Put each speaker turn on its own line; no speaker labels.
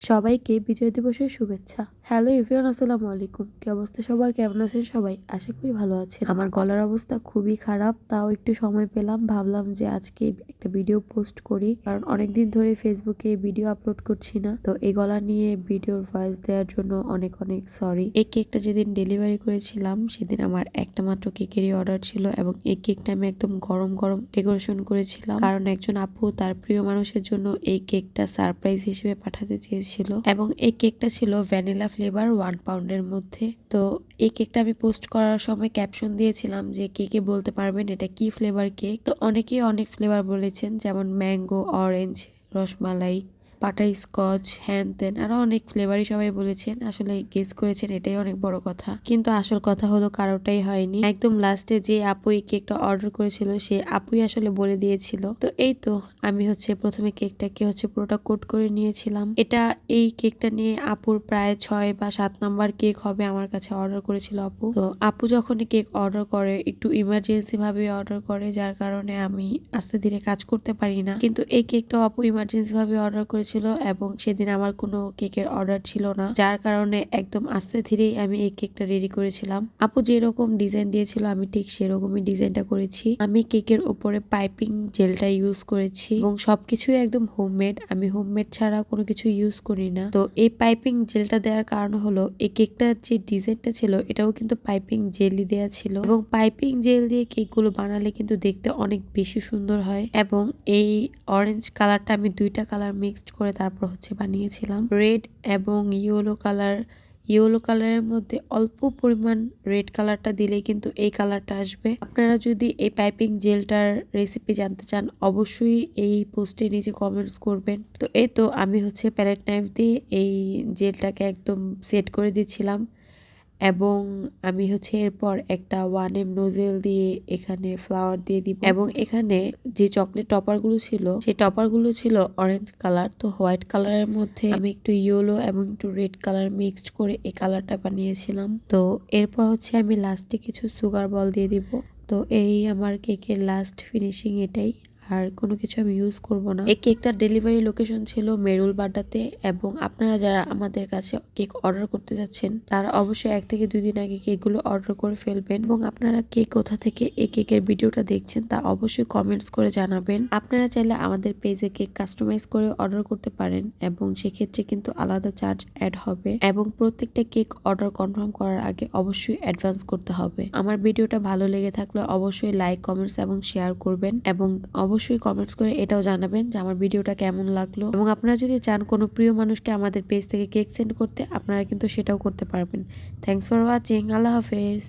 সবাইকে বিজয় দিবসের শুভেচ্ছা। হ্যালো এভরিওয়ান, আসসালামু আলাইকুম। কি অবস্থা সবার, কেমন আছেন সবাই? আশা করি ভালো আছেন। আমার গলার অবস্থা খুবই খারাপ, তাও একটু সময় পেলাম, ভাবলাম যে আজকে একটা ভিডিও পোস্ট করি, কারণ অনেকদিন ধরে ফেসবুকে ভিডিও আপলোড করছি না। তো এই গলা নিয়ে ভিডিওর ভয়েস দেওয়ার জন্য অনেক অনেক সরি। এই কেকটা যেদিন ডেলিভারি করেছিলাম সেদিন আমার একটা মাত্র কেকেরই অর্ডার ছিল, এবং এই কেকটা আমি একদম গরম গরম ডেকোরেশন করেছিলাম, কারণ একজন আপু তার প্রিয় মানুষের জন্য এই কেকটা সারপ্রাইজ হিসেবে পাঠাতে চেয়েছিল, এবং এই কেকটা ছিল ভ্যানিলা ফ্লেভার 1 পাউন্ডের মধ্যে। তো এই কেকটা আমি পোস্ট করার সময় ক্যাপশন দিয়েছিলাম যে কে বলতে পারবেন এটা কি ফ্লেভার কেক। তো অনেকেই অনেক ফ্লেভার বলেছেন, যেমন mango, orange, rasmalai, butter Scotch, হ্যান ত্যান, আরো অনেক ফ্লেভারই সবাই বলেছেন। আসলে গেস করেছেন, এটাই অনেক বড় কথা। কিন্তু আসল কথা হলো কারোটাই হয়নি। একদম লাস্টে যে আপু এই কেকটা অর্ডার করেছিল সে আপুই আসলে বলে দিয়েছিল। তো এই তো আমি প্রথমে কেকটাকে পুরোটা কোট করে নিয়েছিলাম। এই কেকটা নিয়ে আপুর প্রায় 6 বা 7 নাম্বার কেক হবে আমার কাছে অর্ডার করেছিল আপু। তো আপু যখন কেক অর্ডার করে একটু ইমার্জেন্সি ভাবে অর্ডার করে, যার কারণে আমি আস্তে ধীরে কাজ করতে পারি না। কিন্তু এই কেকটাও আপু ইমার্জেন্সি ভাবে অর্ডার করেছিল, এবং সেদিন আমার কোনো কেকের অর্ডার ছিল না, যার কারণে একদম আস্তে ধীরেই আমি এই কেকটা রেডি করেছিলাম। আপু যেরকম ডিজাইন দিয়েছিল আমি ঠিক সেরকমই ডিজাইনটা করেছি। আমি কেকের উপরে পাইপিং জেলটা ইউজ করেছি, এবং সবকিছুই একদম হোমমেড। আমি হোমমেড ছাড়া কোনো কিছু ইউজ করি না। তো এই পাইপিং জেলটা দেওয়ার কারণ হলো এই কেকটার যে ডিজাইনটা ছিল এটাও কিন্তু পাইপিং জেলই দেওয়া ছিল, এবং পাইপিং জেল দিয়ে কেকগুলো বানালে কিন্তু দেখতে অনেক বেশি সুন্দর হয়। এবং এই অরেঞ্জ কালারটা আমি 2টা কালার মিক্সড করে তারপর বানিয়েছিলাম। রেড এবং ইয়েলো কালারের মধ্যে অল্প পরিমাণ রেড কালারটা দিলেই কিন্তু এই কালারটা আসবে। আপনারা যদি এই পাইপিং জেলটার রেসিপি জানতে চান অবশ্যই এই পোস্টে নিচে কমেন্টস করবেন। তো এই তো আমি প্যালেট নাইফ দিয়ে এই জেলটাকে একদম সেট করে দিচ্ছিলাম, এবং আমি এরপর একটা 1M নোজেল দিয়ে এখানে ফ্লাওয়ার দিয়ে দিব, এবং এখানে যে চকলেট টপারগুলো ছিল সেই টপারগুলো ছিল অরেঞ্জ কালার। তো হোয়াইট কালারের মধ্যে আমি একটু ইয়েলো এবং একটু রেড কালার মিক্সড করে এই কালারটা বানিয়েছিলাম। তো এরপর আমি লাস্টে কিছু সুগার বল দিয়ে দিব। তো এই আমার কেকের লাস্ট ফিনিশিং এটাই, আর কোনো কিছু আমি ইউজ করব না। এই কেকটার ডেলিভারি লোকেশন ছিল মেরুল বাড্ডাতে, এবং আপনারা যারা আমাদের কাছে কেক অর্ডার করতে যাচ্ছেন তারা অবশ্যই 1 থেকে 2 দিন আগে কেকগুলো অর্ডার করে ফেলবেন। এবং আপনারা কে কোথা থেকে এই কেকের ভিডিওটা দেখছেন তা অবশ্যই কমেন্টস করে জানাবেন। আপনারা চাইলে আমাদের পেজে কেক কাস্টমাইজ করে অর্ডার করতে পারেন, এবং সেক্ষেত্রে কিন্তু আলাদা চার্জ অ্যাড হবে, এবং প্রত্যেকটা কেক অর্ডার কনফার্ম করার আগে অবশ্যই অ্যাডভান্স করতে হবে। আমার ভিডিওটা ভালো লেগে থাকলে অবশ্যই লাইক, কমেন্টস এবং শেয়ার করবেন, এবং অবশ্যই কমেন্টস করে এটাও জানাবেন যে আমার ভিডিওটা কেমন লাগলো। এবং আপনারা যদি চান কোনো প্রিয় মানুষকে আমাদের পেজ থেকে কেক সেন্ড করতে, আপনারা কিন্তু সেটাও করতে পারবেন। Thanks for watching. আল্লাহ হাফেজ।